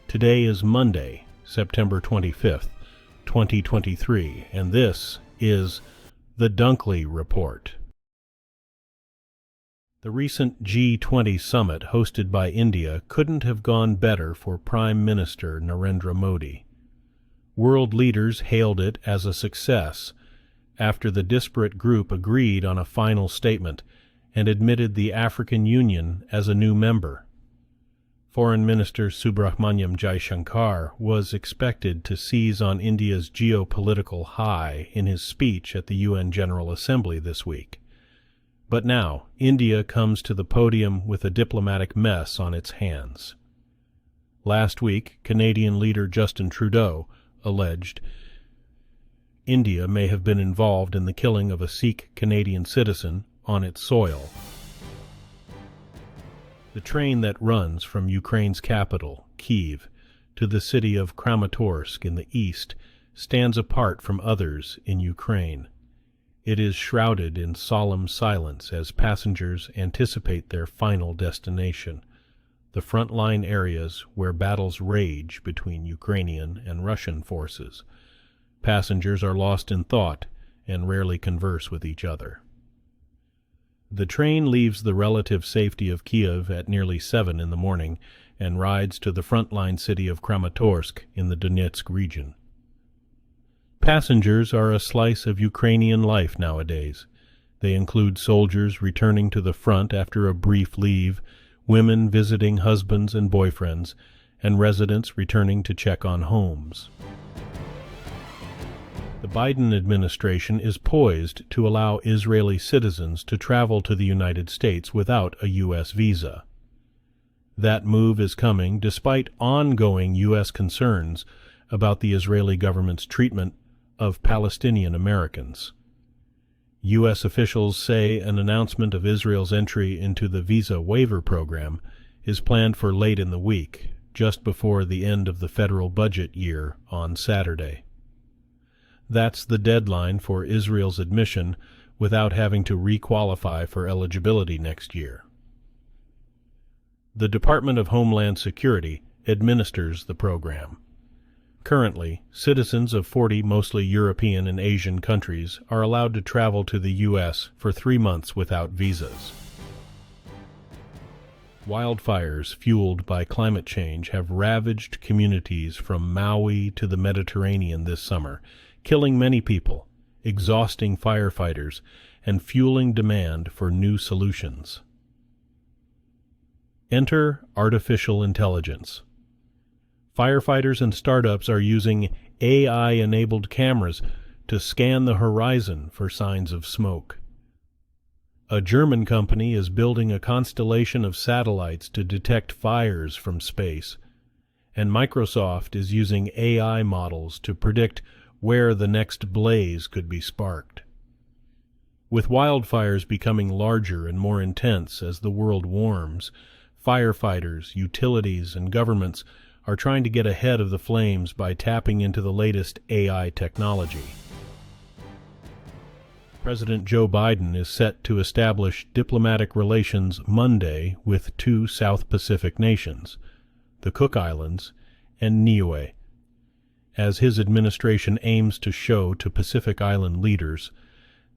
Today is Monday, September 25th, 2023, and this is the Dunkley Report. The recent G20 summit hosted by India couldn't have gone better for Prime Minister Narendra Modi. World leaders hailed it as a success after the disparate group agreed on a final statement and admitted the African Union as a new member. Foreign Minister Subrahmanyam Jaishankar was expected to seize on India's geopolitical high in his speech at the UN General Assembly this week. But now, India comes to the podium with a diplomatic mess on its hands. Last week, Canadian leader Justin Trudeau alleged India may have been involved in the killing of a Sikh Canadian citizen on its soil. The train that runs from Ukraine's capital, Kyiv, to the city of Kramatorsk in the east stands apart from others in Ukraine. It is shrouded in solemn silence as passengers anticipate their final destination, the front-line areas where battles rage between Ukrainian and Russian forces. Passengers are lost in thought and rarely converse with each other. The train leaves the relative safety of Kyiv at nearly 7 in the morning and rides to the frontline city of Kramatorsk in the Donetsk region. Passengers are a slice of Ukrainian life nowadays. They include soldiers returning to the front after a brief leave, women visiting husbands and boyfriends, and residents returning to check on homes. The Biden administration is poised to allow Israeli citizens to travel to the United States without a U.S. visa. That move is coming despite ongoing U.S. concerns about the Israeli government's treatment of Palestinian Americans. U.S. officials say an announcement of Israel's entry into the visa waiver program is planned for late in the week, just before the end of the federal budget year on Saturday. That's the deadline for Israel's admission without having to re-qualify for eligibility next year. The Department of Homeland Security administers the program. Currently, citizens of 40 mostly European and Asian countries are allowed to travel to the U.S. for 3 months without visas. Wildfires fueled by climate change have ravaged communities from Maui to the Mediterranean this summer, killing many people, exhausting firefighters, and fueling demand for new solutions. Enter artificial intelligence. Firefighters and startups are using AI-enabled cameras to scan the horizon for signs of smoke. A German company is building a constellation of satellites to detect fires from space, and Microsoft is using AI models to predict where the next blaze could be sparked. With wildfires becoming larger and more intense as the world warms, firefighters, utilities, and governments are trying to get ahead of the flames by tapping into the latest AI technology. President Joe Biden is set to establish diplomatic relations Monday with 2 South Pacific nations, the Cook Islands and Niue, as his administration aims to show to Pacific Island leaders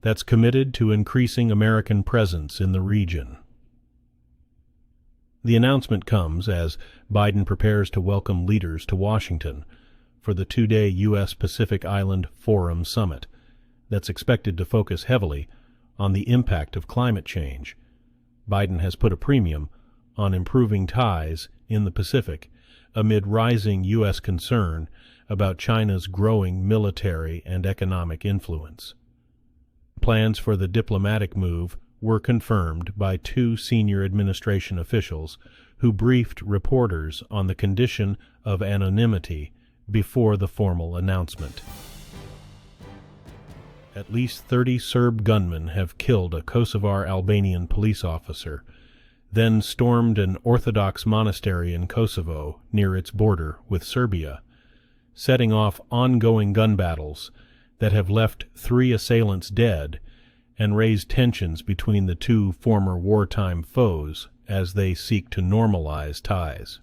that's committed to increasing American presence in the region. The announcement comes as Biden prepares to welcome leaders to Washington for the 2-day U.S. Pacific Island Forum Summit that's expected to focus heavily on the impact of climate change. Biden has put a premium on improving ties in the Pacific amid rising U.S. concern about China's growing military and economic influence. Plans for the diplomatic move were confirmed by 2 senior administration officials who briefed reporters on the condition of anonymity before the formal announcement. At least 30 Serb gunmen have killed a Kosovar Albanian police officer, then stormed an Orthodox monastery in Kosovo near its border with Serbia, setting off ongoing gun battles that have left 3 assailants dead and raised tensions between the 2 former wartime foes as they seek to normalize ties.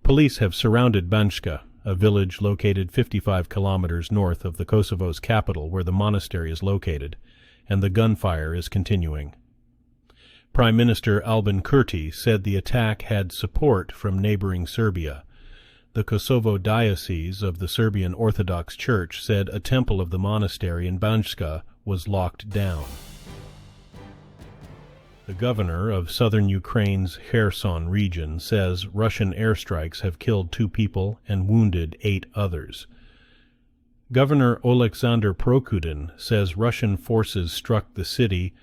Police have surrounded Banjska, a village located 55 kilometers north of the Kosovo's capital where the monastery is located, and the gunfire is continuing. Prime Minister Albin Kurti said the attack had support from neighboring Serbia. The Kosovo Diocese of the Serbian Orthodox Church said a temple of the monastery in Banjska was locked down. The governor of southern Ukraine's Kherson region says Russian airstrikes have killed 2 people and wounded 8 others. Governor Oleksandr Prokudin says Russian forces struck the city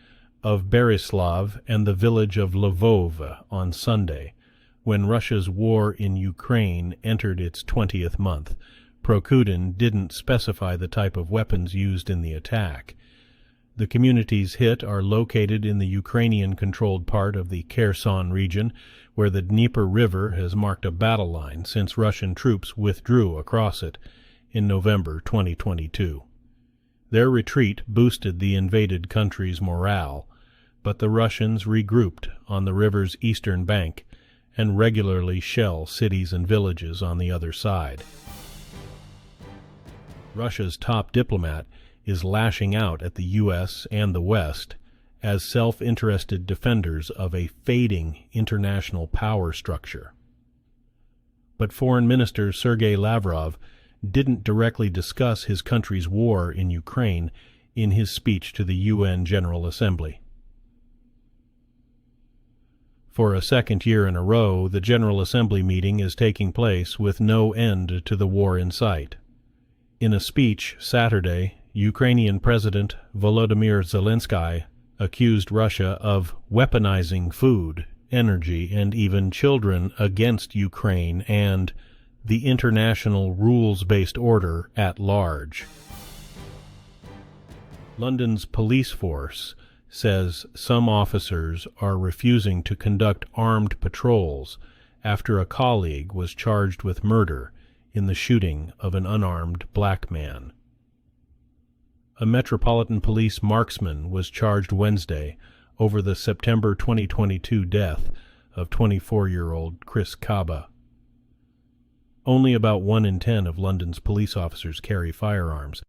of Berislav and the village of Lvov on Sunday, when Russia's war in Ukraine entered its 20th month. Prokudin didn't specify the type of weapons used in the attack. The communities hit are located in the Ukrainian-controlled part of the Kherson region, where the Dnieper River has marked a battle line since Russian troops withdrew across it in November 2022. Their retreat boosted the invaded country's morale, but the Russians regrouped on the river's eastern bank and regularly shell cities and villages on the other side. Russia's top diplomat is lashing out at the U.S. and the West as self-interested defenders of a fading international power structure. But Foreign Minister Sergei Lavrov didn't directly discuss his country's war in Ukraine in his speech to the UN General Assembly. For a second year in a row, the General Assembly meeting is taking place with no end to the war in sight. In a speech Saturday, Ukrainian President Volodymyr Zelensky accused Russia of weaponizing food, energy, and even children against Ukraine and the international rules-based order at large. London's police force says some officers are refusing to conduct armed patrols after a colleague was charged with murder in the shooting of an unarmed black man. A Metropolitan Police marksman was charged Wednesday over the September 2022 death of 24-year-old Chris Kaba. Only about 1 in 10 of London's police officers carry firearms,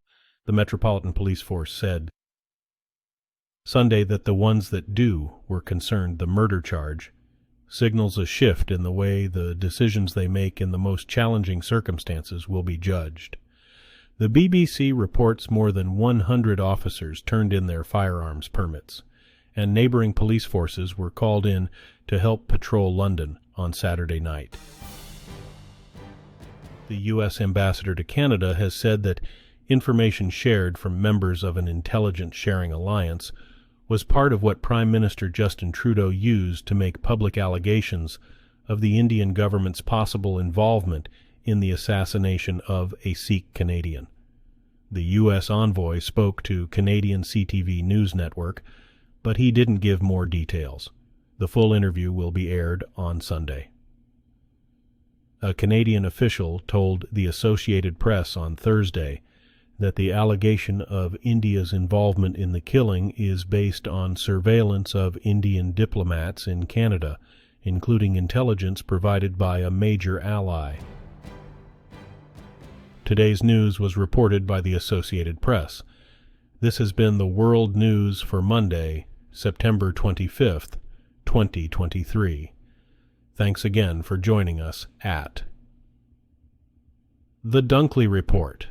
the Metropolitan Police Force said Sunday that the ones that do were concerned. The murder charge signals a shift in the way the decisions they make in the most challenging circumstances will be judged. The BBC reports more than 100 officers turned in their firearms permits, and neighboring police forces were called in to help patrol London on Saturday night. The U.S. ambassador to Canada has said that information shared from members of an intelligence sharing alliance was part of what Prime Minister Justin Trudeau used to make public allegations of the Indian government's possible involvement in the assassination of a Sikh Canadian. The U.S. envoy spoke to Canadian CTV News Network, but he didn't give more details. The full interview will be aired on Sunday. A Canadian official told the Associated Press on Thursday that the allegation of India's involvement in the killing is based on surveillance of Indian diplomats in Canada, including intelligence provided by a major ally. Today's news was reported by the Associated Press. This has been the World News for Monday, September 25th, 2023. Thanks again for joining us at The Dunkley Report.